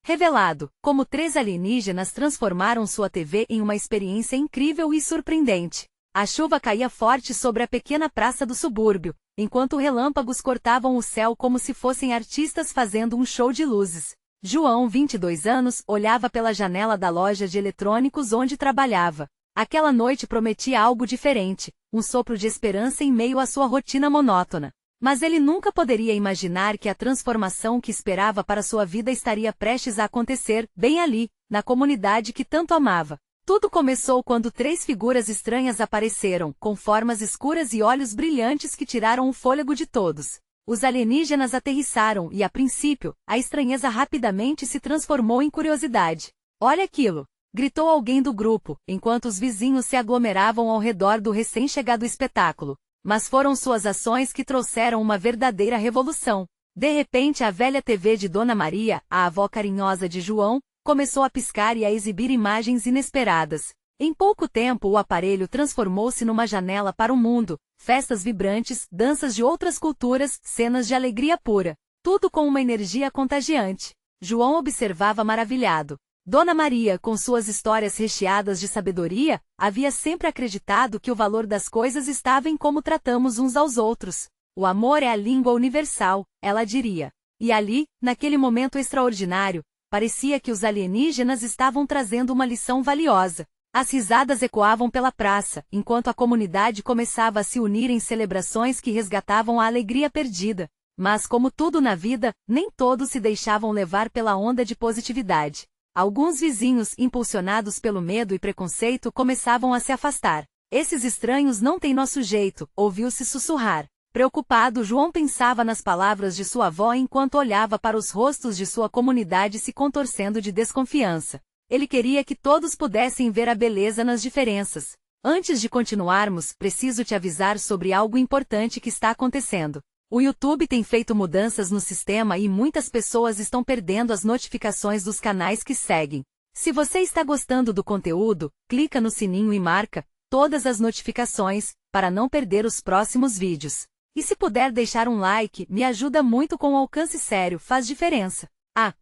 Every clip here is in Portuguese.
Revelado, como 3 alienígenas transformaram sua TV em uma experiência incrível e surpreendente. A chuva caía forte sobre a pequena praça do subúrbio, enquanto relâmpagos cortavam o céu como se fossem artistas fazendo um show de luzes. João, 22 anos, olhava pela janela da loja de eletrônicos onde trabalhava. Aquela noite prometia algo diferente, um sopro de esperança em meio à sua rotina monótona. Mas ele nunca poderia imaginar que a transformação que esperava para sua vida estaria prestes a acontecer, bem ali, na comunidade que tanto amava. Tudo começou quando 3 figuras estranhas apareceram, com formas escuras e olhos brilhantes que tiraram o fôlego de todos. Os alienígenas aterrissaram e, a princípio, a estranheza rapidamente se transformou em curiosidade. "Olha aquilo!" gritou alguém do grupo, enquanto os vizinhos se aglomeravam ao redor do recém-chegado espetáculo. Mas foram suas ações que trouxeram uma verdadeira revolução. De repente, a velha TV de Dona Maria, a avó carinhosa de João, começou a piscar e a exibir imagens inesperadas. Em pouco tempo, o aparelho transformou-se numa janela para o mundo, festas vibrantes, danças de outras culturas, cenas de alegria pura. Tudo com uma energia contagiante. João observava maravilhado. Dona Maria, com suas histórias recheadas de sabedoria, havia sempre acreditado que o valor das coisas estava em como tratamos uns aos outros. O amor é a língua universal, ela diria. E ali, naquele momento extraordinário, parecia que os alienígenas estavam trazendo uma lição valiosa. As risadas ecoavam pela praça, enquanto a comunidade começava a se unir em celebrações que resgatavam a alegria perdida. Mas como tudo na vida, nem todos se deixavam levar pela onda de positividade. Alguns vizinhos, impulsionados pelo medo e preconceito, começavam a se afastar. "Esses estranhos não têm nosso jeito", ouviu-se sussurrar. Preocupado, João pensava nas palavras de sua avó enquanto olhava para os rostos de sua comunidade se contorcendo de desconfiança. Ele queria que todos pudessem ver a beleza nas diferenças. "Antes de continuarmos, preciso te avisar sobre algo importante que está acontecendo. O YouTube tem feito mudanças no sistema e muitas pessoas estão perdendo as notificações dos canais que seguem. Se você está gostando do conteúdo, clica no sininho e marca todas as notificações, para não perder os próximos vídeos. E se puder deixar um like, me ajuda muito com o alcance sério, faz diferença.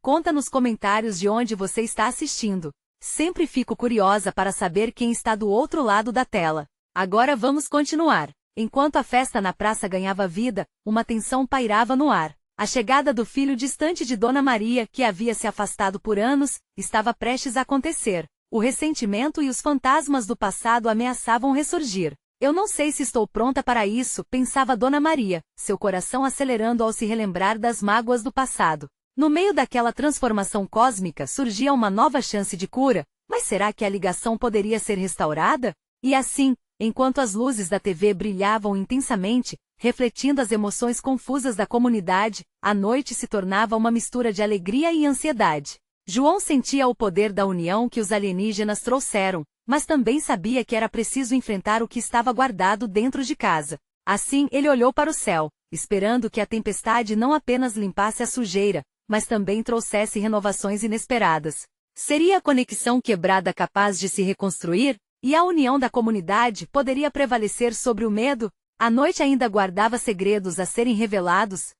Conta nos comentários de onde você está assistindo. Sempre fico curiosa para saber quem está do outro lado da tela. Agora vamos continuar. Enquanto a festa na praça ganhava vida, uma tensão pairava no ar. A chegada do filho distante de Dona Maria, que havia se afastado por anos, estava prestes a acontecer. O ressentimento e os fantasmas do passado ameaçavam ressurgir. "Eu não sei se estou pronta para isso", pensava Dona Maria, seu coração acelerando ao se relembrar das mágoas do passado. No meio daquela transformação cósmica surgia uma nova chance de cura, mas será que a ligação poderia ser restaurada? E assim, enquanto as luzes da TV brilhavam intensamente, refletindo as emoções confusas da comunidade, a noite se tornava uma mistura de alegria e ansiedade. João sentia o poder da união que os alienígenas trouxeram, mas também sabia que era preciso enfrentar o que estava guardado dentro de casa. Assim, ele olhou para o céu, esperando que a tempestade não apenas limpasse a sujeira, mas também trouxesse renovações inesperadas. Seria a conexão quebrada capaz de se reconstruir? E a união da comunidade poderia prevalecer sobre o medo? A noite ainda guardava segredos a serem revelados.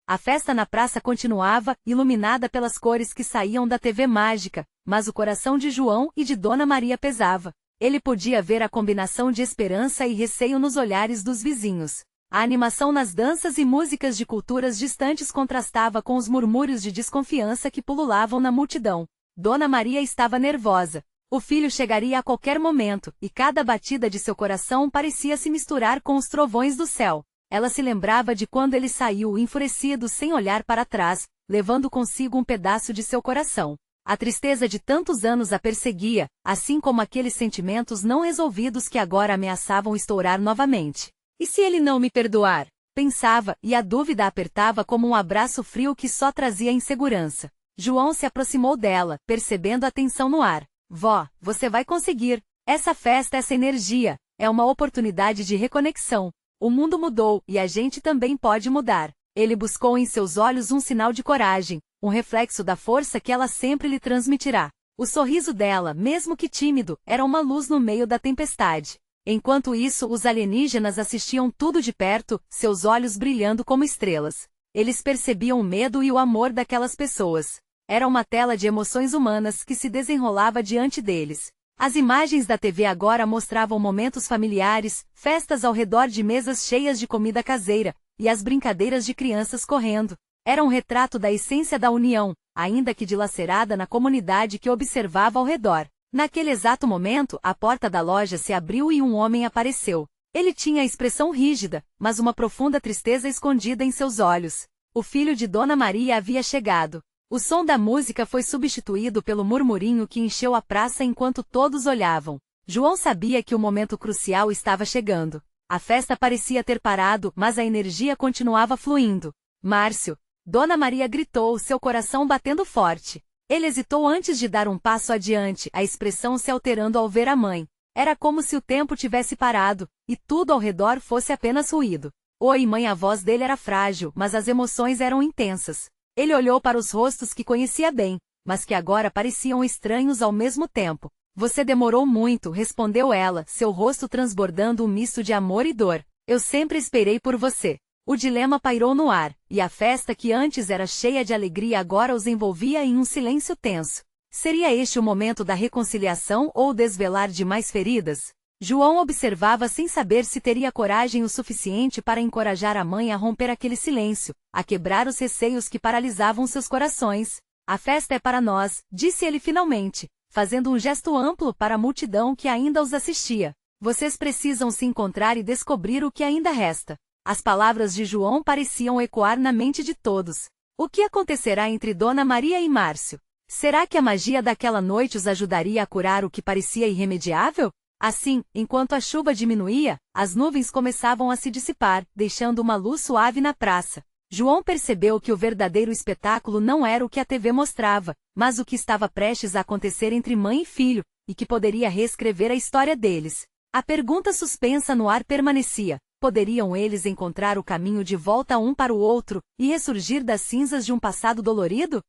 A festa na praça continuava, iluminada pelas cores que saíam da TV mágica, mas o coração de João e de Dona Maria pesava. Ele podia ver a combinação de esperança e receio nos olhares dos vizinhos. A animação nas danças e músicas de culturas distantes contrastava com os murmúrios de desconfiança que pululavam na multidão. Dona Maria estava nervosa. O filho chegaria a qualquer momento, e cada batida de seu coração parecia se misturar com os trovões do céu. Ela se lembrava de quando ele saiu enfurecido sem olhar para trás, levando consigo um pedaço de seu coração. A tristeza de tantos anos a perseguia, assim como aqueles sentimentos não resolvidos que agora ameaçavam estourar novamente. "E se ele não me perdoar?", pensava, e a dúvida a apertava como um abraço frio que só trazia insegurança. João se aproximou dela, percebendo a tensão no ar. "Vó, você vai conseguir. Essa festa, essa energia, é uma oportunidade de reconexão. O mundo mudou, e a gente também pode mudar." Ele buscou em seus olhos um sinal de coragem, um reflexo da força que ela sempre lhe transmitirá. O sorriso dela, mesmo que tímido, era uma luz no meio da tempestade. Enquanto isso, os alienígenas assistiam tudo de perto, seus olhos brilhando como estrelas. Eles percebiam o medo e o amor daquelas pessoas. Era uma tela de emoções humanas que se desenrolava diante deles. As imagens da TV agora mostravam momentos familiares, festas ao redor de mesas cheias de comida caseira, e as brincadeiras de crianças correndo. Era um retrato da essência da união, ainda que dilacerada na comunidade que observava ao redor. Naquele exato momento, a porta da loja se abriu e um homem apareceu. Ele tinha a expressão rígida, mas uma profunda tristeza escondida em seus olhos. O filho de Dona Maria havia chegado. O som da música foi substituído pelo murmurinho que encheu a praça enquanto todos olhavam. João sabia que o momento crucial estava chegando. A festa parecia ter parado, mas a energia continuava fluindo. Márcio! Dona Maria gritou, seu coração batendo forte. Ele hesitou antes de dar um passo adiante, a expressão se alterando ao ver a mãe. Era como se o tempo tivesse parado, e tudo ao redor fosse apenas ruído. Oi, mãe, a voz dele era frágil, mas as emoções eram intensas. Ele olhou para os rostos que conhecia bem, mas que agora pareciam estranhos ao mesmo tempo. Você demorou muito, respondeu ela, seu rosto transbordando um misto de amor e dor. Eu sempre esperei por você. O dilema pairou no ar, e a festa que antes era cheia de alegria agora os envolvia em um silêncio tenso. Seria este o momento da reconciliação ou o desvelar de mais feridas? João observava sem saber se teria coragem o suficiente para encorajar a mãe a romper aquele silêncio, a quebrar os receios que paralisavam seus corações. A festa é para nós, disse ele finalmente, fazendo um gesto amplo para a multidão que ainda os assistia. Vocês precisam se encontrar e descobrir o que ainda resta. As palavras de João pareciam ecoar na mente de todos. O que acontecerá entre Dona Maria e Márcio? Será que a magia daquela noite os ajudaria a curar o que parecia irremediável? Assim, enquanto a chuva diminuía, as nuvens começavam a se dissipar, deixando uma luz suave na praça. João percebeu que o verdadeiro espetáculo não era o que a TV mostrava, mas o que estava prestes a acontecer entre mãe e filho, e que poderia reescrever a história deles. A pergunta suspensa no ar permanecia. Poderiam eles encontrar o caminho de volta um para o outro, e ressurgir das cinzas de um passado dolorido?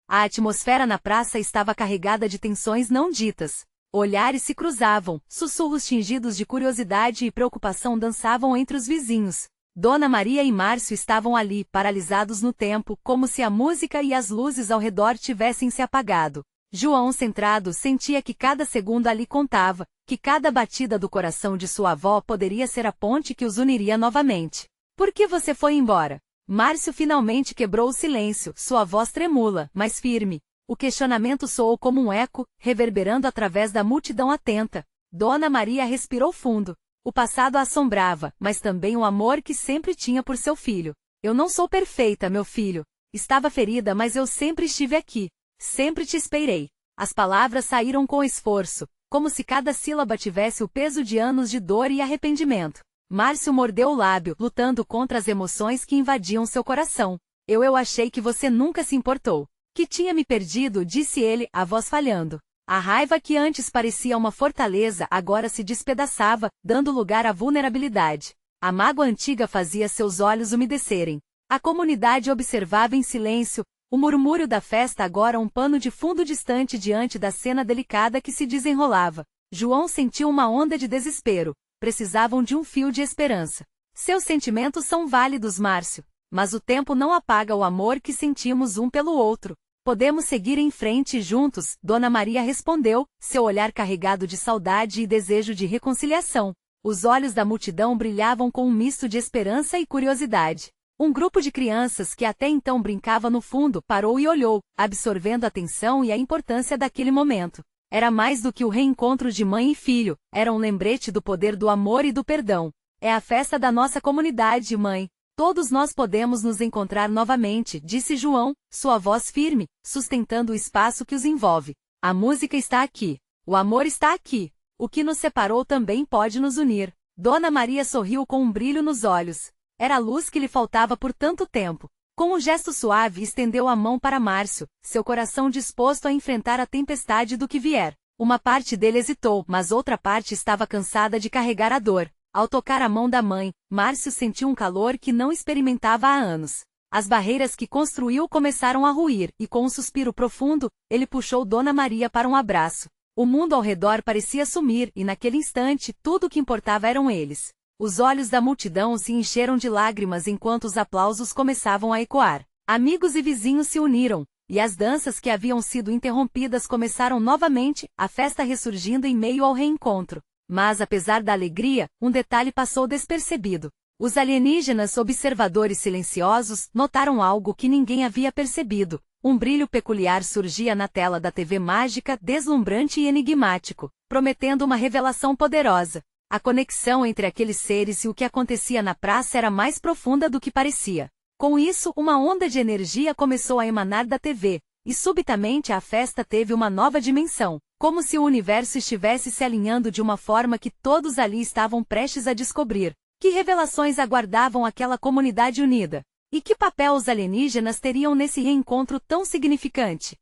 A atmosfera na praça estava carregada de tensões não ditas. Olhares se cruzavam, sussurros tingidos de curiosidade e preocupação dançavam entre os vizinhos. Dona Maria e Márcio estavam ali, paralisados no tempo, como se a música e as luzes ao redor tivessem se apagado. João, centrado, sentia que cada segundo ali contava, que cada batida do coração de sua avó poderia ser a ponte que os uniria novamente. Por que você foi embora? Márcio finalmente quebrou o silêncio, sua voz tremula, mas firme. O questionamento soou como um eco, reverberando através da multidão atenta. Dona Maria respirou fundo. O passado a assombrava, mas também o amor que sempre tinha por seu filho. Eu não sou perfeita, meu filho. Estava ferida, mas eu sempre estive aqui. Sempre te esperei. As palavras saíram com esforço, como se cada sílaba tivesse o peso de anos de dor e arrependimento. Márcio mordeu o lábio, lutando contra as emoções que invadiam seu coração. Eu achei que você nunca se importou. Que tinha me perdido, disse ele, a voz falhando. A raiva que antes parecia uma fortaleza agora se despedaçava, dando lugar à vulnerabilidade. A mágoa antiga fazia seus olhos umedecerem. A comunidade observava em silêncio, o murmúrio da festa agora um pano de fundo distante diante da cena delicada que se desenrolava. João sentiu uma onda de desespero. Precisavam de um fio de esperança. Seus sentimentos são válidos, Márcio, mas o tempo não apaga o amor que sentimos um pelo outro. Podemos seguir em frente juntos, Dona Maria respondeu, seu olhar carregado de saudade e desejo de reconciliação. Os olhos da multidão brilhavam com um misto de esperança e curiosidade. Um grupo de crianças que até então brincava no fundo parou e olhou, absorvendo a atenção e a importância daquele momento. Era mais do que o reencontro de mãe e filho, era um lembrete do poder do amor e do perdão. É a festa da nossa comunidade, mãe. Todos nós podemos nos encontrar novamente, disse João, sua voz firme, sustentando o espaço que os envolve. A música está aqui. O amor está aqui. O que nos separou também pode nos unir. Dona Maria sorriu com um brilho nos olhos. Era a luz que lhe faltava por tanto tempo. Com um gesto suave estendeu a mão para Márcio, seu coração disposto a enfrentar a tempestade do que vier. Uma parte dele hesitou, mas outra parte estava cansada de carregar a dor. Ao tocar a mão da mãe, Márcio sentiu um calor que não experimentava há anos. As barreiras que construiu começaram a ruir, e com um suspiro profundo, ele puxou Dona Maria para um abraço. O mundo ao redor parecia sumir, e naquele instante, tudo o que importava eram eles. Os olhos da multidão se encheram de lágrimas enquanto os aplausos começavam a ecoar. Amigos e vizinhos se uniram, e as danças que haviam sido interrompidas começaram novamente, a festa ressurgindo em meio ao reencontro. Mas apesar da alegria, um detalhe passou despercebido. Os alienígenas observadores silenciosos notaram algo que ninguém havia percebido. Um brilho peculiar surgia na tela da TV mágica, deslumbrante e enigmático, prometendo uma revelação poderosa. A conexão entre aqueles seres e o que acontecia na praça era mais profunda do que parecia. Com isso, uma onda de energia começou a emanar da TV, e subitamente a festa teve uma nova dimensão, como se o universo estivesse se alinhando de uma forma que todos ali estavam prestes a descobrir. Que revelações aguardavam aquela comunidade unida? E que papel os alienígenas teriam nesse reencontro tão significante?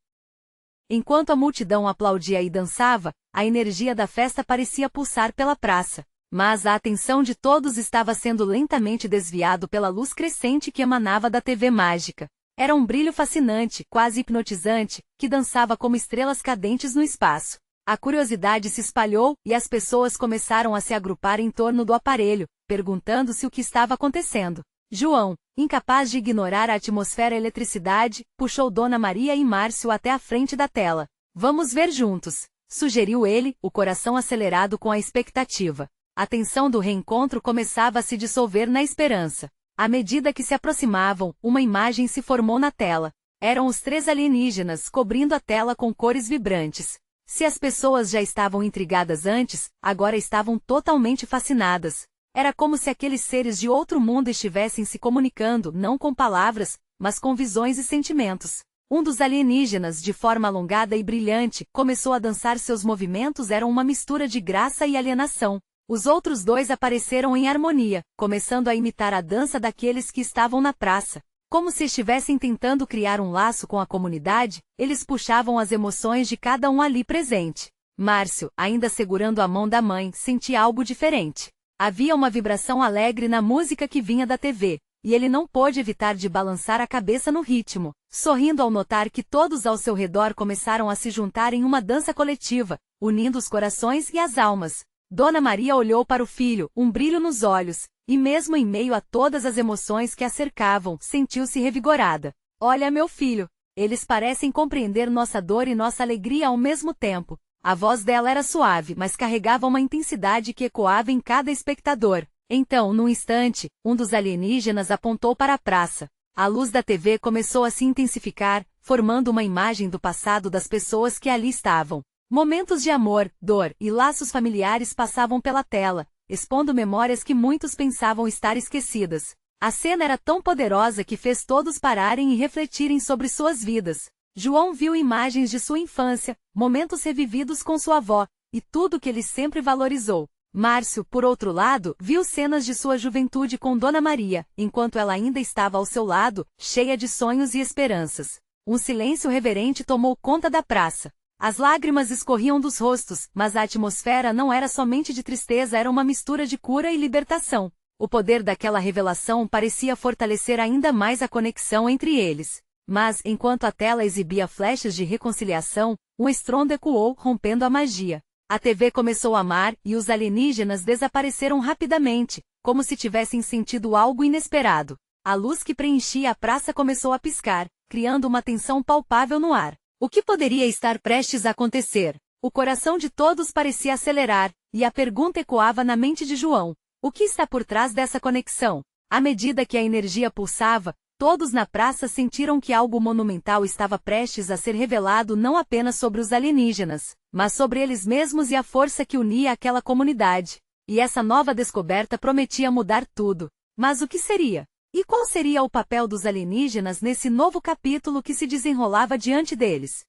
Enquanto a multidão aplaudia e dançava, a energia da festa parecia pulsar pela praça. Mas a atenção de todos estava sendo lentamente desviado pela luz crescente que emanava da TV mágica. Era um brilho fascinante, quase hipnotizante, que dançava como estrelas cadentes no espaço. A curiosidade se espalhou, e as pessoas começaram a se agrupar em torno do aparelho, perguntando-se o que estava acontecendo. João, incapaz de ignorar a atmosfera e a eletricidade, puxou Dona Maria e Márcio até a frente da tela. Vamos ver juntos, sugeriu ele, o coração acelerado com a expectativa. A tensão do reencontro começava a se dissolver na esperança. À medida que se aproximavam, uma imagem se formou na tela. Eram os 3 alienígenas cobrindo a tela com cores vibrantes. Se as pessoas já estavam intrigadas antes, agora estavam totalmente fascinadas. Era como se aqueles seres de outro mundo estivessem se comunicando não com palavras, mas com visões e sentimentos. Um dos alienígenas, de forma alongada e brilhante, começou a dançar. Seus movimentos eram uma mistura de graça e alienação. Os outros 2 apareceram em harmonia, começando a imitar a dança daqueles que estavam na praça. Como se estivessem tentando criar um laço com a comunidade, eles puxavam as emoções de cada um ali presente. Márcio, ainda segurando a mão da mãe, sentia algo diferente. Havia uma vibração alegre na música que vinha da TV, e ele não pôde evitar de balançar a cabeça no ritmo, sorrindo ao notar que todos ao seu redor começaram a se juntar em uma dança coletiva, unindo os corações e as almas. Dona Maria olhou para o filho, um brilho nos olhos, e mesmo em meio a todas as emoções que a cercavam, sentiu-se revigorada. Olha, meu filho, eles parecem compreender nossa dor e nossa alegria ao mesmo tempo. A voz dela era suave, mas carregava uma intensidade que ecoava em cada espectador. Então, num instante, um dos alienígenas apontou para a praça. A luz da TV começou a se intensificar, formando uma imagem do passado das pessoas que ali estavam. Momentos de amor, dor e laços familiares passavam pela tela, expondo memórias que muitos pensavam estar esquecidas. A cena era tão poderosa que fez todos pararem e refletirem sobre suas vidas. João viu imagens de sua infância, momentos revividos com sua avó, e tudo que ele sempre valorizou. Márcio, por outro lado, viu cenas de sua juventude com Dona Maria, enquanto ela ainda estava ao seu lado, cheia de sonhos e esperanças. Um silêncio reverente tomou conta da praça. As lágrimas escorriam dos rostos, mas a atmosfera não era somente de tristeza, era uma mistura de cura e libertação. O poder daquela revelação parecia fortalecer ainda mais a conexão entre eles. Mas, enquanto a tela exibia flechas de reconciliação, um estrondo ecoou, rompendo a magia. A TV começou a amar, e os alienígenas desapareceram rapidamente, como se tivessem sentido algo inesperado. A luz que preenchia a praça começou a piscar, criando uma tensão palpável no ar. O que poderia estar prestes a acontecer? O coração de todos parecia acelerar, e a pergunta ecoava na mente de João. O que está por trás dessa conexão? À medida que a energia pulsava, todos na praça sentiram que algo monumental estava prestes a ser revelado, não apenas sobre os alienígenas, mas sobre eles mesmos e a força que unia aquela comunidade. E essa nova descoberta prometia mudar tudo. Mas o que seria? E qual seria o papel dos alienígenas nesse novo capítulo que se desenrolava diante deles?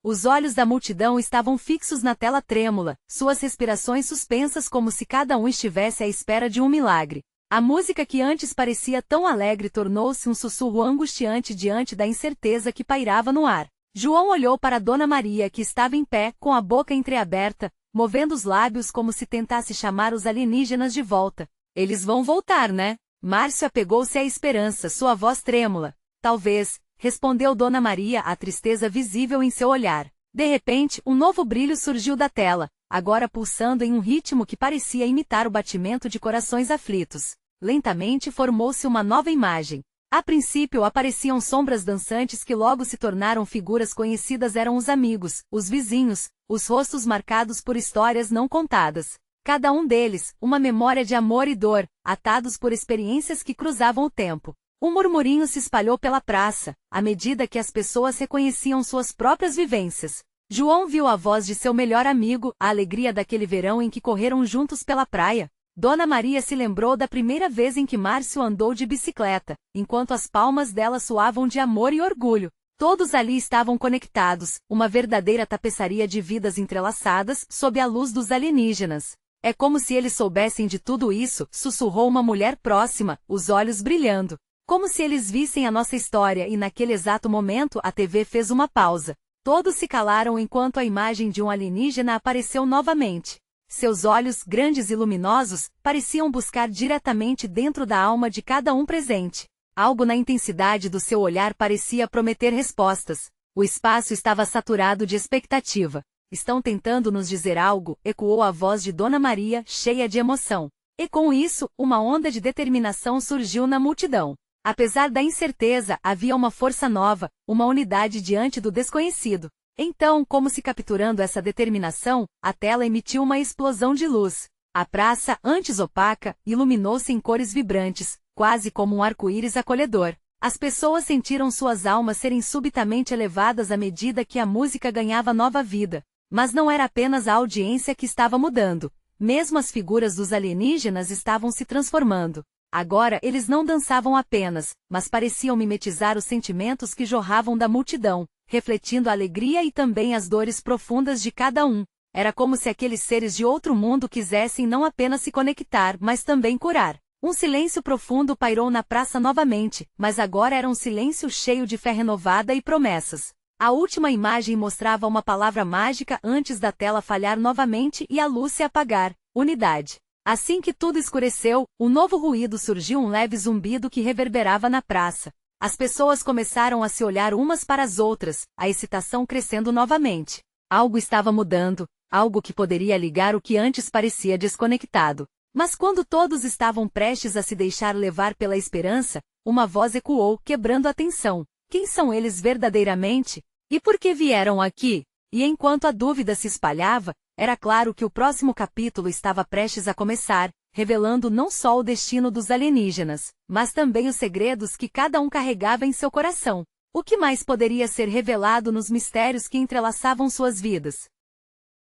Os olhos da multidão estavam fixos na tela trêmula, suas respirações suspensas como se cada um estivesse à espera de um milagre. A música que antes parecia tão alegre tornou-se um sussurro angustiante diante da incerteza que pairava no ar. João olhou para Dona Maria, que estava em pé, com a boca entreaberta, movendo os lábios como se tentasse chamar os alienígenas de volta. Eles vão voltar, né? Márcio apegou-se à esperança, sua voz trêmula. Talvez, respondeu Dona Maria, a tristeza visível em seu olhar. De repente, um novo brilho surgiu da tela, agora pulsando em um ritmo que parecia imitar o batimento de corações aflitos. Lentamente formou-se uma nova imagem. A princípio apareciam sombras dançantes que logo se tornaram figuras conhecidas. Eram os amigos, os vizinhos, os rostos marcados por histórias não contadas. Cada um deles, uma memória de amor e dor, atados por experiências que cruzavam o tempo. Um murmurinho se espalhou pela praça, à medida que as pessoas reconheciam suas próprias vivências. João viu a voz de seu melhor amigo, a alegria daquele verão em que correram juntos pela praia. Dona Maria se lembrou da primeira vez em que Márcio andou de bicicleta, enquanto as palmas dela soavam de amor e orgulho. Todos ali estavam conectados, uma verdadeira tapeçaria de vidas entrelaçadas, sob a luz dos alienígenas. É como se eles soubessem de tudo isso, sussurrou uma mulher próxima, os olhos brilhando. Como se eles vissem a nossa história. E naquele exato momento a TV fez uma pausa. Todos se calaram enquanto a imagem de um alienígena apareceu novamente. Seus olhos, grandes e luminosos, pareciam buscar diretamente dentro da alma de cada um presente. Algo na intensidade do seu olhar parecia prometer respostas. O espaço estava saturado de expectativa. Estão tentando nos dizer algo, ecoou a voz de Dona Maria, cheia de emoção. E com isso, uma onda de determinação surgiu na multidão. Apesar da incerteza, havia uma força nova, uma unidade diante do desconhecido. Então, como se capturando essa determinação, a tela emitiu uma explosão de luz. A praça, antes opaca, iluminou-se em cores vibrantes, quase como um arco-íris acolhedor. As pessoas sentiram suas almas serem subitamente elevadas à medida que a música ganhava nova vida. Mas não era apenas a audiência que estava mudando. Mesmo as figuras dos alienígenas estavam se transformando. Agora eles não dançavam apenas, mas pareciam mimetizar os sentimentos que jorravam da multidão, refletindo a alegria e também as dores profundas de cada um. Era como se aqueles seres de outro mundo quisessem não apenas se conectar, mas também curar. Um silêncio profundo pairou na praça novamente, mas agora era um silêncio cheio de fé renovada e promessas. A última imagem mostrava uma palavra mágica antes da tela falhar novamente e a luz se apagar: unidade. Assim que tudo escureceu, um novo ruído surgiu, um leve zumbido que reverberava na praça. As pessoas começaram a se olhar umas para as outras, a excitação crescendo novamente. Algo estava mudando, algo que poderia ligar o que antes parecia desconectado. Mas quando todos estavam prestes a se deixar levar pela esperança, uma voz ecoou, quebrando a tensão. Quem são eles verdadeiramente? E por que vieram aqui? E enquanto a dúvida se espalhava, era claro que o próximo capítulo estava prestes a começar, revelando não só o destino dos alienígenas, mas também os segredos que cada um carregava em seu coração. O que mais poderia ser revelado nos mistérios que entrelaçavam suas vidas?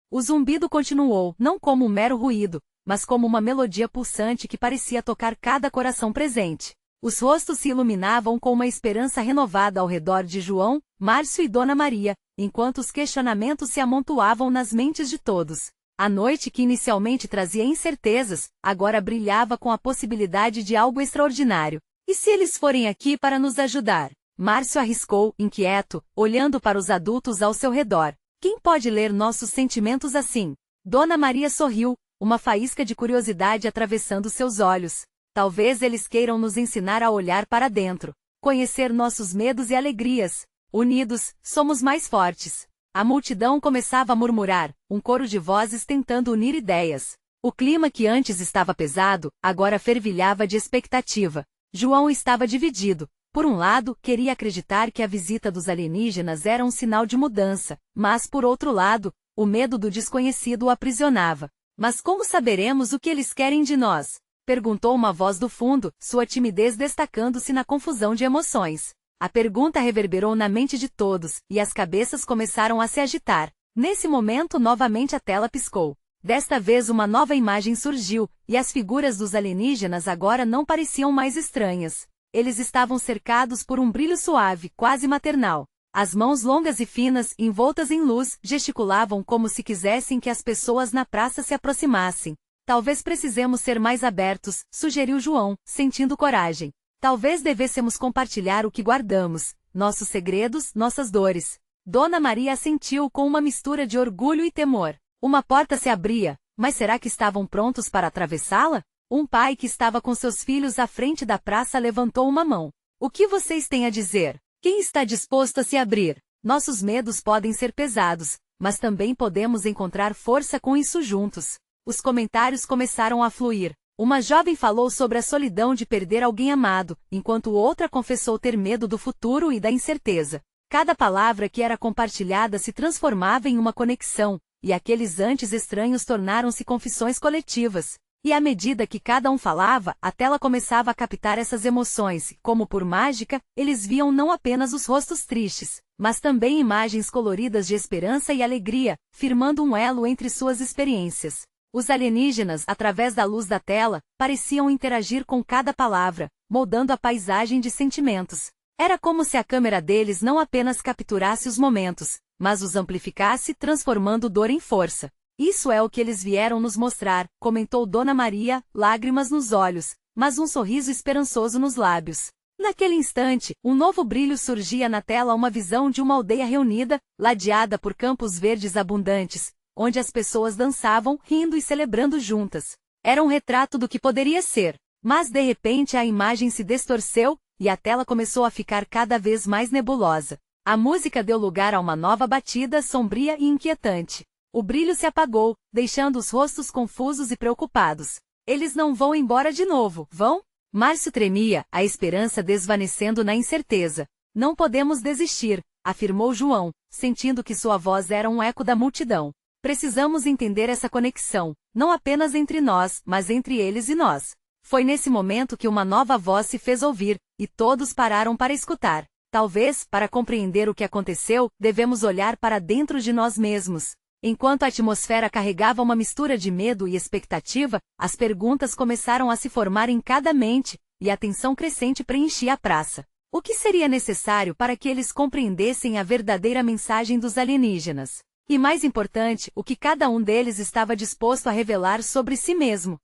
O zumbido continuou, não como um mero ruído, mas como uma melodia pulsante que parecia tocar cada coração presente. Os rostos se iluminavam com uma esperança renovada ao redor de João, Márcio e Dona Maria, enquanto os questionamentos se amontoavam nas mentes de todos. A noite que inicialmente trazia incertezas, agora brilhava com a possibilidade de algo extraordinário. E se eles forem aqui para nos ajudar? Márcio arriscou, inquieto, olhando para os adultos ao seu redor. Quem pode ler nossos sentimentos assim? Dona Maria sorriu, uma faísca de curiosidade atravessando seus olhos. Talvez eles queiram nos ensinar a olhar para dentro, conhecer nossos medos e alegrias. Unidos, somos mais fortes. A multidão começava a murmurar, um coro de vozes tentando unir ideias. O clima que antes estava pesado, agora fervilhava de expectativa. João estava dividido. Por um lado, queria acreditar que a visita dos alienígenas era um sinal de mudança, mas por outro lado, o medo do desconhecido o aprisionava. Mas como saberemos o que eles querem de nós? Perguntou uma voz do fundo, sua timidez destacando-se na confusão de emoções. A pergunta reverberou na mente de todos, e as cabeças começaram a se agitar. Nesse momento novamente a tela piscou. Desta vez uma nova imagem surgiu, e as figuras dos alienígenas agora não pareciam mais estranhas. Eles estavam cercados por um brilho suave, quase maternal. As mãos longas e finas, envoltas em luz, gesticulavam como se quisessem que as pessoas na praça se aproximassem. Talvez precisemos ser mais abertos, sugeriu João, sentindo coragem. Talvez devêssemos compartilhar o que guardamos, nossos segredos, nossas dores. Dona Maria assentiu com uma mistura de orgulho e temor. Uma porta se abria, mas será que estavam prontos para atravessá-la? Um pai que estava com seus filhos à frente da praça levantou uma mão. O que vocês têm a dizer? Quem está disposto a se abrir? Nossos medos podem ser pesados, mas também podemos encontrar força com isso juntos. Os comentários começaram a fluir. Uma jovem falou sobre a solidão de perder alguém amado, enquanto outra confessou ter medo do futuro e da incerteza. Cada palavra que era compartilhada se transformava em uma conexão, e aqueles antes estranhos tornaram-se confissões coletivas. E à medida que cada um falava, a tela começava a captar essas emoções, e, como por mágica, eles viam não apenas os rostos tristes, mas também imagens coloridas de esperança e alegria, firmando um elo entre suas experiências. Os alienígenas, através da luz da tela, pareciam interagir com cada palavra, moldando a paisagem de sentimentos. Era como se a câmera deles não apenas capturasse os momentos, mas os amplificasse, transformando dor em força. Isso é o que eles vieram nos mostrar, comentou Dona Maria, lágrimas nos olhos, mas um sorriso esperançoso nos lábios. Naquele instante, um novo brilho surgia na tela, uma visão de uma aldeia reunida, ladeada por campos verdes abundantes, onde as pessoas dançavam, rindo e celebrando juntas. Era um retrato do que poderia ser, mas de repente a imagem se distorceu, e a tela começou a ficar cada vez mais nebulosa. A música deu lugar a uma nova batida sombria e inquietante. O brilho se apagou, deixando os rostos confusos e preocupados. Eles não vão embora de novo, vão? Márcio tremia, a esperança desvanecendo na incerteza. Não podemos desistir, afirmou João, sentindo que sua voz era um eco da multidão. Precisamos entender essa conexão, não apenas entre nós, mas entre eles e nós. Foi nesse momento que uma nova voz se fez ouvir, e todos pararam para escutar. Talvez, para compreender o que aconteceu, devemos olhar para dentro de nós mesmos. Enquanto a atmosfera carregava uma mistura de medo e expectativa, as perguntas começaram a se formar em cada mente, e a tensão crescente preenchia a praça. O que seria necessário para que eles compreendessem a verdadeira mensagem dos alienígenas? E mais importante, o que cada um deles estava disposto a revelar sobre si mesmo.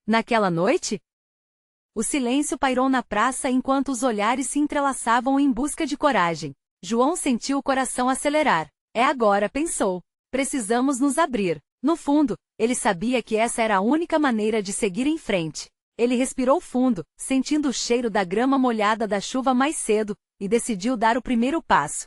Naquela noite, o silêncio pairou na praça enquanto os olhares se entrelaçavam em busca de coragem. João sentiu o coração acelerar. É agora, pensou. Precisamos nos abrir. No fundo, ele sabia que essa era a única maneira de seguir em frente. Ele respirou fundo, sentindo o cheiro da grama molhada da chuva mais cedo, e decidiu dar o primeiro passo.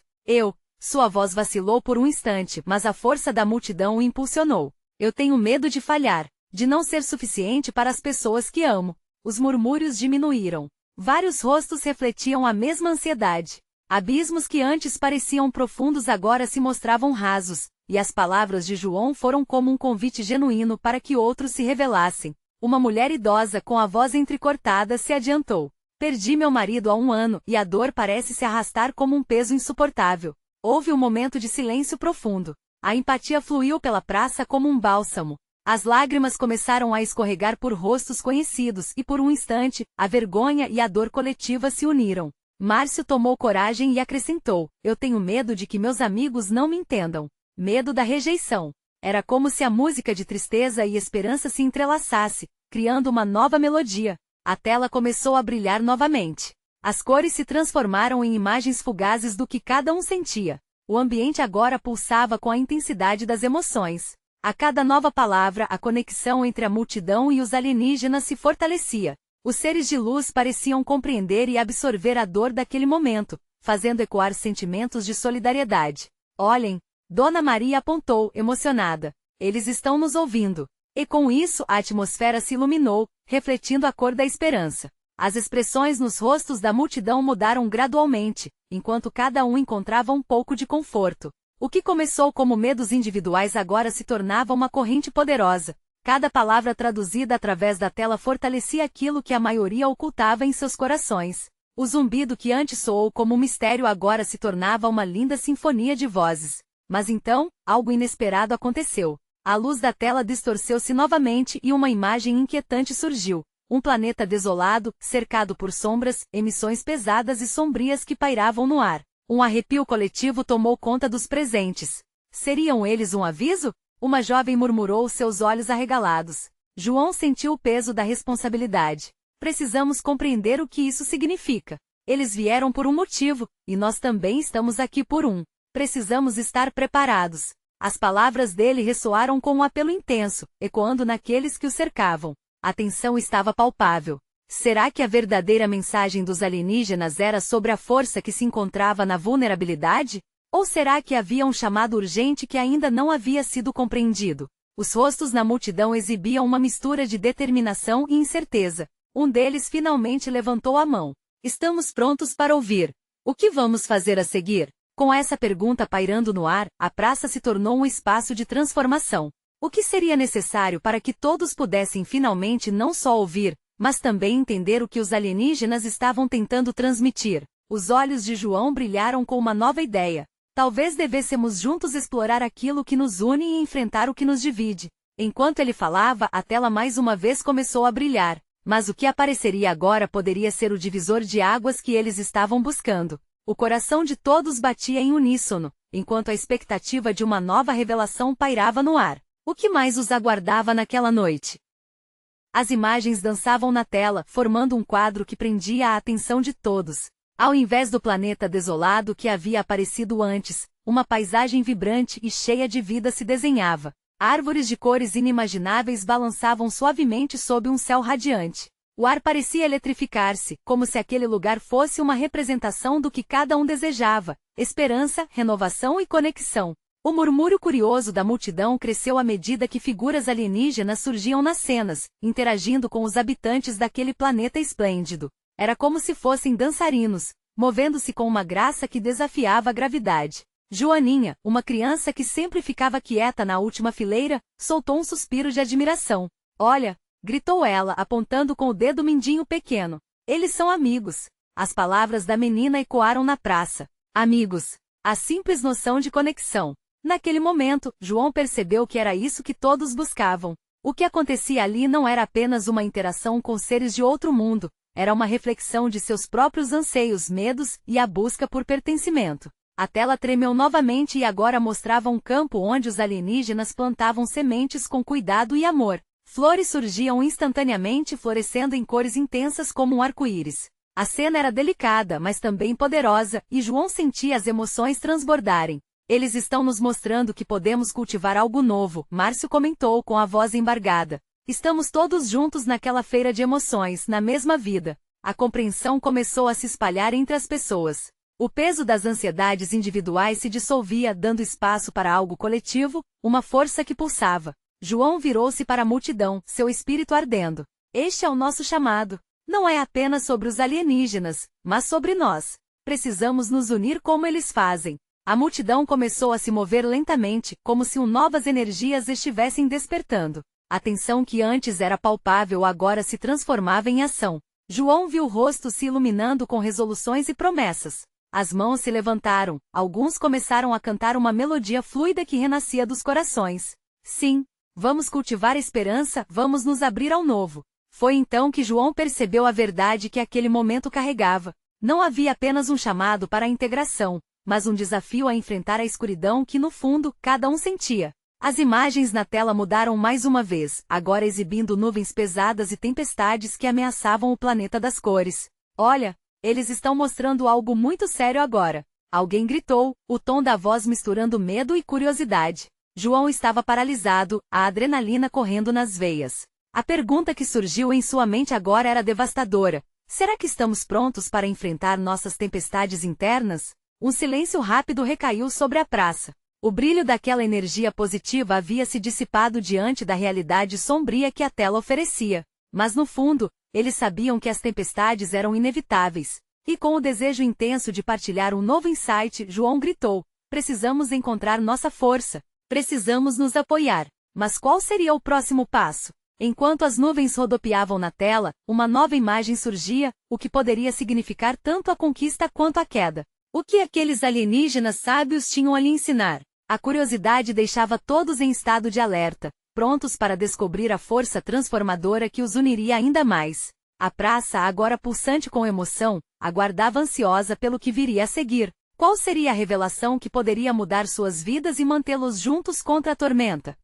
Sua voz vacilou por um instante, mas a força da multidão o impulsionou. Eu tenho medo de falhar, de não ser suficiente para as pessoas que amo. Os murmúrios diminuíram. Vários rostos refletiam a mesma ansiedade. Abismos que antes pareciam profundos agora se mostravam rasos, e as palavras de João foram como um convite genuíno para que outros se revelassem. Uma mulher idosa com a voz entrecortada se adiantou. Perdi meu marido há 1 ano, e a dor parece se arrastar como um peso insuportável. Houve um momento de silêncio profundo. A empatia fluiu pela praça como um bálsamo. As lágrimas começaram a escorregar por rostos conhecidos e por um instante, a vergonha e a dor coletiva se uniram. Márcio tomou coragem e acrescentou, eu tenho medo de que meus amigos não me entendam. Medo da rejeição. Era como se a música de tristeza e esperança se entrelaçasse, criando uma nova melodia. A tela começou a brilhar novamente. As cores se transformaram em imagens fugazes do que cada um sentia. O ambiente agora pulsava com a intensidade das emoções. A cada nova palavra, a conexão entre a multidão e os alienígenas se fortalecia. Os seres de luz pareciam compreender e absorver a dor daquele momento, fazendo ecoar sentimentos de solidariedade. Olhem, Dona Maria apontou, emocionada. Eles estão nos ouvindo. E com isso, a atmosfera se iluminou, refletindo a cor da esperança. As expressões nos rostos da multidão mudaram gradualmente, enquanto cada um encontrava um pouco de conforto. O que começou como medos individuais agora se tornava uma corrente poderosa. Cada palavra traduzida através da tela fortalecia aquilo que a maioria ocultava em seus corações. O zumbido que antes soou como um mistério agora se tornava uma linda sinfonia de vozes. Mas então, algo inesperado aconteceu. A luz da tela distorceu-se novamente e uma imagem inquietante surgiu. Um planeta desolado, cercado por sombras, emissões pesadas e sombrias que pairavam no ar. Um arrepio coletivo tomou conta dos presentes. Seriam eles um aviso? Uma jovem murmurou, seus olhos arregalados. João sentiu o peso da responsabilidade. Precisamos compreender o que isso significa. Eles vieram por um motivo, e nós também estamos aqui por um. Precisamos estar preparados. As palavras dele ressoaram com um apelo intenso, ecoando naqueles que o cercavam. A tensão estava palpável. Será que a verdadeira mensagem dos alienígenas era sobre a força que se encontrava na vulnerabilidade? Ou será que havia um chamado urgente que ainda não havia sido compreendido? Os rostos na multidão exibiam uma mistura de determinação e incerteza. Um deles finalmente levantou a mão. Estamos prontos para ouvir. O que vamos fazer a seguir? Com essa pergunta pairando no ar, a praça se tornou um espaço de transformação. O que seria necessário para que todos pudessem finalmente não só ouvir, mas também entender o que os alienígenas estavam tentando transmitir? Os olhos de João brilharam com uma nova ideia. Talvez devêssemos juntos explorar aquilo que nos une e enfrentar o que nos divide. Enquanto ele falava, a tela mais uma vez começou a brilhar. Mas o que apareceria agora poderia ser o divisor de águas que eles estavam buscando. O coração de todos batia em uníssono, enquanto a expectativa de uma nova revelação pairava no ar. O que mais os aguardava naquela noite? As imagens dançavam na tela, formando um quadro que prendia a atenção de todos. Ao invés do planeta desolado que havia aparecido antes, uma paisagem vibrante e cheia de vida se desenhava. Árvores de cores inimagináveis balançavam suavemente sob um céu radiante. O ar parecia eletrificar-se, como se aquele lugar fosse uma representação do que cada um desejava: esperança, renovação e conexão. O murmúrio curioso da multidão cresceu à medida que figuras alienígenas surgiam nas cenas, interagindo com os habitantes daquele planeta esplêndido. Era como se fossem dançarinos, movendo-se com uma graça que desafiava a gravidade. Joaninha, uma criança que sempre ficava quieta na última fileira, soltou um suspiro de admiração. Olha! Gritou ela, apontando com o dedo mindinho pequeno. Eles são amigos. As palavras da menina ecoaram na praça. Amigos. A simples noção de conexão. Naquele momento, João percebeu que era isso que todos buscavam. O que acontecia ali não era apenas uma interação com seres de outro mundo, era uma reflexão de seus próprios anseios, medos e a busca por pertencimento. A tela tremeu novamente e agora mostrava um campo onde os alienígenas plantavam sementes com cuidado e amor. Flores surgiam instantaneamente, florescendo em cores intensas como um arco-íris. A cena era delicada, mas também poderosa, e João sentia as emoções transbordarem. Eles estão nos mostrando que podemos cultivar algo novo, Márcio comentou com a voz embargada. Estamos todos juntos naquela feira de emoções, na mesma vida. A compreensão começou a se espalhar entre as pessoas. O peso das ansiedades individuais se dissolvia, dando espaço para algo coletivo, uma força que pulsava. João virou-se para a multidão, seu espírito ardendo. Este é o nosso chamado. Não é apenas sobre os alienígenas, mas sobre nós. Precisamos nos unir como eles fazem. A multidão começou a se mover lentamente, como se novas energias estivessem despertando. A tensão que antes era palpável agora se transformava em ação. João viu o rosto se iluminando com resoluções e promessas. As mãos se levantaram, alguns começaram a cantar uma melodia fluida que renascia dos corações. Sim. Vamos cultivar esperança, vamos nos abrir ao novo. Foi então que João percebeu a verdade que aquele momento carregava. Não havia apenas um chamado para a integração, mas um desafio a enfrentar a escuridão que, no fundo, cada um sentia. As imagens na tela mudaram mais uma vez, agora exibindo nuvens pesadas e tempestades que ameaçavam o planeta das cores. Olha, eles estão mostrando algo muito sério agora. Alguém gritou, o tom da voz misturando medo e curiosidade. João estava paralisado, a adrenalina correndo nas veias. A pergunta que surgiu em sua mente agora era devastadora. Será que estamos prontos para enfrentar nossas tempestades internas? Um silêncio rápido recaiu sobre a praça. O brilho daquela energia positiva havia se dissipado diante da realidade sombria que a tela oferecia. Mas no fundo, eles sabiam que as tempestades eram inevitáveis. E com o desejo intenso de partilhar um novo insight, João gritou: precisamos encontrar nossa força. Precisamos nos apoiar. Mas qual seria o próximo passo? Enquanto as nuvens rodopiavam na tela, uma nova imagem surgia, o que poderia significar tanto a conquista quanto a queda. O que aqueles alienígenas sábios tinham a lhe ensinar? A curiosidade deixava todos em estado de alerta, prontos para descobrir a força transformadora que os uniria ainda mais. A praça, agora pulsante com emoção, aguardava ansiosa pelo que viria a seguir. Qual seria a revelação que poderia mudar suas vidas e mantê-los juntos contra a tormenta?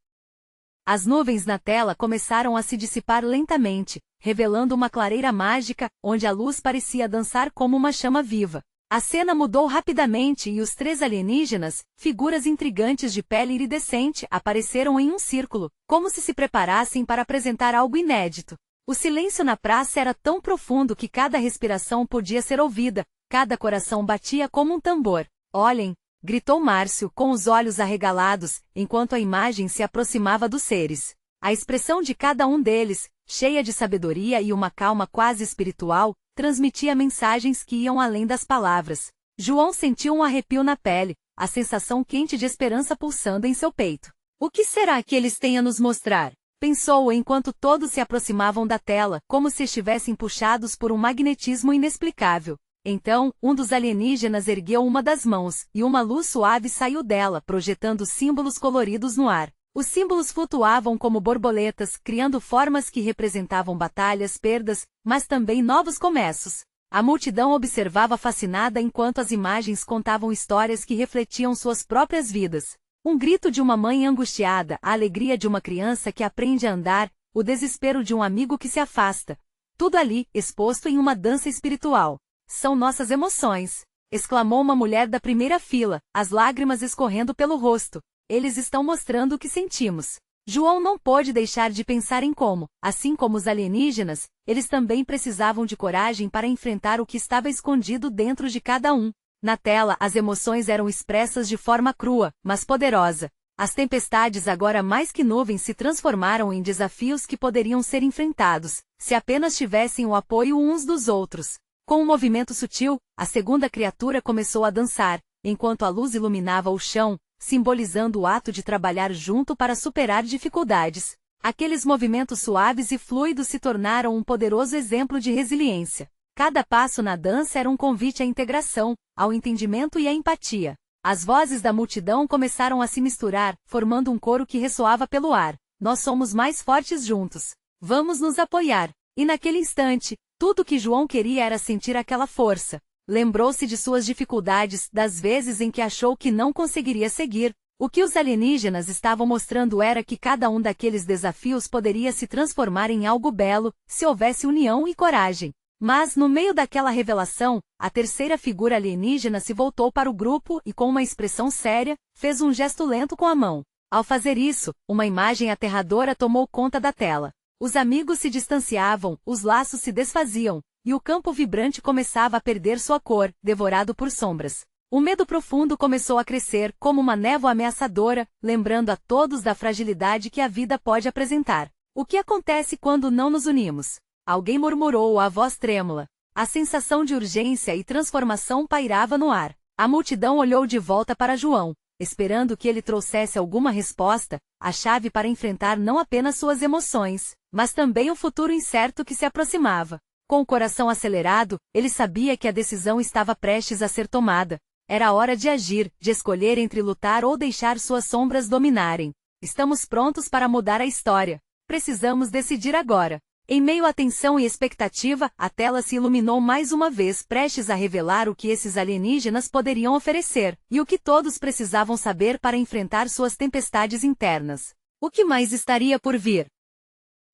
As nuvens na tela começaram a se dissipar lentamente, revelando uma clareira mágica, onde a luz parecia dançar como uma chama viva. A cena mudou rapidamente e os 3 alienígenas, figuras intrigantes de pele iridescente, apareceram em um círculo, como se preparassem para apresentar algo inédito. O silêncio na praça era tão profundo que cada respiração podia ser ouvida. Cada coração batia como um tambor. Olhem! gritou Márcio, com os olhos arregalados, enquanto a imagem se aproximava dos seres. A expressão de cada um deles, cheia de sabedoria e uma calma quase espiritual, transmitia mensagens que iam além das palavras. João sentiu um arrepio na pele, a sensação quente de esperança pulsando em seu peito. O que será que eles têm a nos mostrar? Pensou enquanto todos se aproximavam da tela, como se estivessem puxados por um magnetismo inexplicável. Então, um dos alienígenas ergueu uma das mãos, e uma luz suave saiu dela, projetando símbolos coloridos no ar. Os símbolos flutuavam como borboletas, criando formas que representavam batalhas, perdas, mas também novos começos. A multidão observava fascinada enquanto as imagens contavam histórias que refletiam suas próprias vidas. Um grito de uma mãe angustiada, a alegria de uma criança que aprende a andar, o desespero de um amigo que se afasta. Tudo ali, exposto em uma dança espiritual. São nossas emoções, exclamou uma mulher da primeira fila, as lágrimas escorrendo pelo rosto. Eles estão mostrando o que sentimos. João não pôde deixar de pensar em como, assim como os alienígenas, eles também precisavam de coragem para enfrentar o que estava escondido dentro de cada um. Na tela, as emoções eram expressas de forma crua, mas poderosa. As tempestades, agora mais que nuvens, se transformaram em desafios que poderiam ser enfrentados, se apenas tivessem o apoio uns dos outros. Com um movimento sutil, a segunda criatura começou a dançar, enquanto a luz iluminava o chão, simbolizando o ato de trabalhar junto para superar dificuldades. Aqueles movimentos suaves e fluidos se tornaram um poderoso exemplo de resiliência. Cada passo na dança era um convite à integração, ao entendimento e à empatia. As vozes da multidão começaram a se misturar, formando um coro que ressoava pelo ar. Nós somos mais fortes juntos. Vamos nos apoiar. E naquele instante, tudo que João queria era sentir aquela força. Lembrou-se de suas dificuldades, das vezes em que achou que não conseguiria seguir. O que os alienígenas estavam mostrando era que cada um daqueles desafios poderia se transformar em algo belo, se houvesse união e coragem. Mas, no meio daquela revelação, a terceira figura alienígena se voltou para o grupo e, com uma expressão séria, fez um gesto lento com a mão. Ao fazer isso, uma imagem aterradora tomou conta da tela. Os amigos se distanciavam, os laços se desfaziam, e o campo vibrante começava a perder sua cor, devorado por sombras. O medo profundo começou a crescer, como uma névoa ameaçadora, lembrando a todos da fragilidade que a vida pode apresentar. O que acontece quando não nos unimos? Alguém murmurou a voz trêmula. A sensação de urgência e transformação pairava no ar. A multidão olhou de volta para João, esperando que ele trouxesse alguma resposta, a chave para enfrentar não apenas suas emoções, mas também o futuro incerto que se aproximava. Com o coração acelerado, ele sabia que a decisão estava prestes a ser tomada. Era hora de agir, de escolher entre lutar ou deixar suas sombras dominarem. Estamos prontos para mudar a história. Precisamos decidir agora. Em meio à tensão e expectativa, a tela se iluminou mais uma vez, prestes a revelar o que esses alienígenas poderiam oferecer, e o que todos precisavam saber para enfrentar suas tempestades internas. O que mais estaria por vir?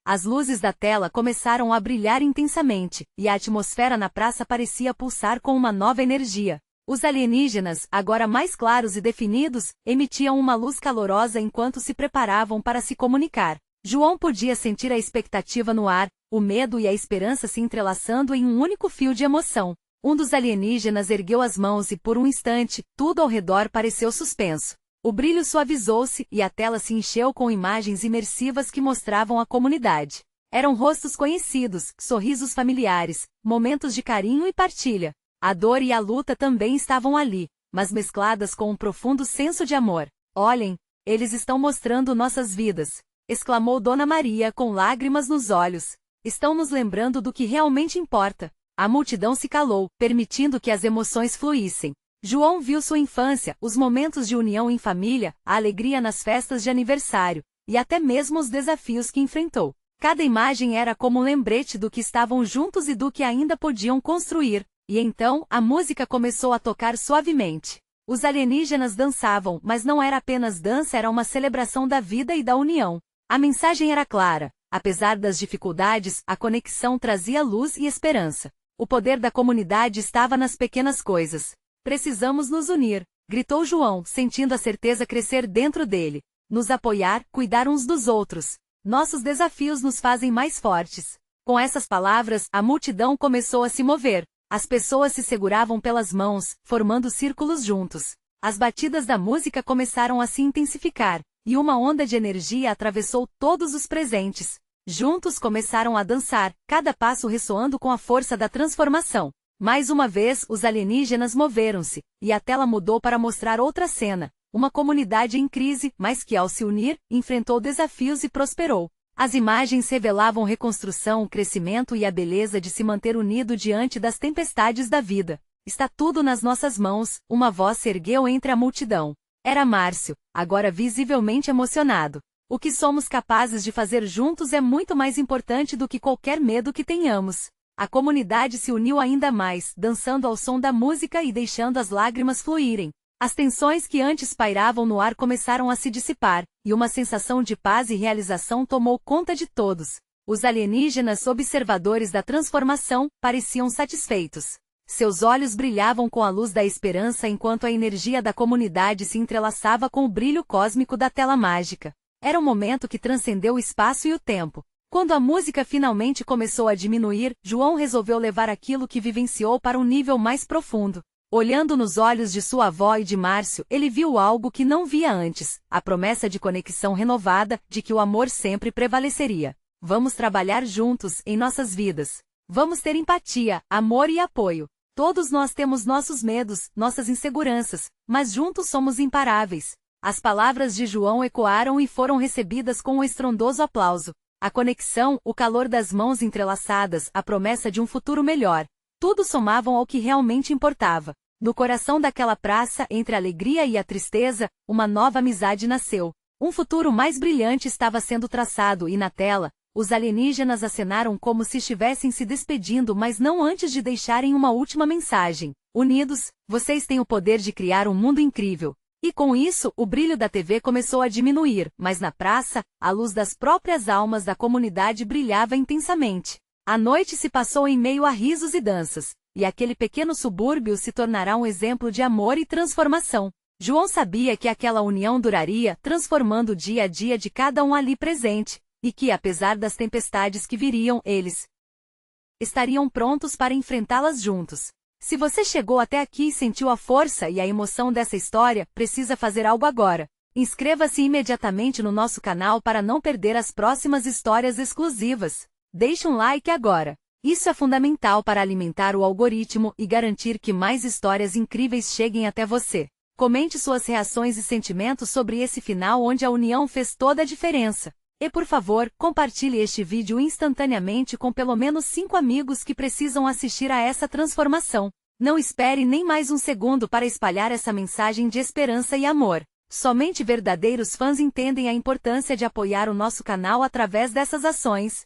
As luzes da tela começaram a brilhar intensamente, e a atmosfera na praça parecia pulsar com uma nova energia. Os alienígenas, agora mais claros e definidos, emitiam uma luz calorosa enquanto se preparavam para se comunicar. João podia sentir a expectativa no ar, o medo e a esperança se entrelaçando em um único fio de emoção. Um dos alienígenas ergueu as mãos e, por um instante, tudo ao redor pareceu suspenso. O brilho suavizou-se e a tela se encheu com imagens imersivas que mostravam a comunidade. Eram rostos conhecidos, sorrisos familiares, momentos de carinho e partilha. A dor e a luta também estavam ali, mas mescladas com um profundo senso de amor. Olhem, eles estão mostrando nossas vidas, exclamou Dona Maria com lágrimas nos olhos. Estão nos lembrando do que realmente importa. A multidão se calou, permitindo que as emoções fluíssem. João viu sua infância, os momentos de união em família, a alegria nas festas de aniversário, e até mesmo os desafios que enfrentou. Cada imagem era como um lembrete do que estavam juntos e do que ainda podiam construir. E então, a música começou a tocar suavemente. Os alienígenas dançavam, mas não era apenas dança, era uma celebração da vida e da união. A mensagem era clara. Apesar das dificuldades, a conexão trazia luz e esperança. O poder da comunidade estava nas pequenas coisas. Precisamos nos unir, gritou João, sentindo a certeza crescer dentro dele. Nos apoiar, cuidar uns dos outros. Nossos desafios nos fazem mais fortes. Com essas palavras, a multidão começou a se mover. As pessoas se seguravam pelas mãos, formando círculos juntos. As batidas da música começaram a se intensificar, e uma onda de energia atravessou todos os presentes. Juntos começaram a dançar, cada passo ressoando com a força da transformação. Mais uma vez, os alienígenas moveram-se, e a tela mudou para mostrar outra cena. Uma comunidade em crise, mas que ao se unir, enfrentou desafios e prosperou. As imagens revelavam reconstrução, crescimento e a beleza de se manter unido diante das tempestades da vida. Está tudo nas nossas mãos, uma voz se ergueu entre a multidão. Era Márcio, agora visivelmente emocionado. O que somos capazes de fazer juntos é muito mais importante do que qualquer medo que tenhamos. A comunidade se uniu ainda mais, dançando ao som da música e deixando as lágrimas fluírem. As tensões que antes pairavam no ar começaram a se dissipar, e uma sensação de paz e realização tomou conta de todos. Os alienígenas observadores da transformação pareciam satisfeitos. Seus olhos brilhavam com a luz da esperança enquanto a energia da comunidade se entrelaçava com o brilho cósmico da tela mágica. Era um momento que transcendeu o espaço e o tempo. Quando a música finalmente começou a diminuir, João resolveu levar aquilo que vivenciou para um nível mais profundo. Olhando nos olhos de sua avó e de Márcio, ele viu algo que não via antes, a promessa de conexão renovada, de que o amor sempre prevaleceria. Vamos trabalhar juntos, em nossas vidas. Vamos ter empatia, amor e apoio. Todos nós temos nossos medos, nossas inseguranças, mas juntos somos imparáveis. As palavras de João ecoaram e foram recebidas com um estrondoso aplauso. A conexão, o calor das mãos entrelaçadas, a promessa de um futuro melhor. Tudo somavam ao que realmente importava. No coração daquela praça, entre a alegria e a tristeza, uma nova amizade nasceu. Um futuro mais brilhante estava sendo traçado e na tela, os alienígenas acenaram como se estivessem se despedindo, mas não antes de deixarem uma última mensagem. Unidos, vocês têm o poder de criar um mundo incrível. E com isso, o brilho da TV começou a diminuir, mas na praça, a luz das próprias almas da comunidade brilhava intensamente. A noite se passou em meio a risos e danças, e aquele pequeno subúrbio se tornará um exemplo de amor e transformação. João sabia que aquela união duraria, transformando o dia a dia de cada um ali presente, e que, apesar das tempestades que viriam, eles estariam prontos para enfrentá-las juntos. Se você chegou até aqui e sentiu a força e a emoção dessa história, precisa fazer algo agora. Inscreva-se imediatamente no nosso canal para não perder as próximas histórias exclusivas. Deixe um like agora. Isso é fundamental para alimentar o algoritmo e garantir que mais histórias incríveis cheguem até você. Comente suas reações e sentimentos sobre esse final onde a união fez toda a diferença. E por favor, compartilhe este vídeo instantaneamente com pelo menos 5 amigos que precisam assistir a essa transformação. Não espere nem mais um segundo para espalhar essa mensagem de esperança e amor. Somente verdadeiros fãs entendem a importância de apoiar o nosso canal através dessas ações.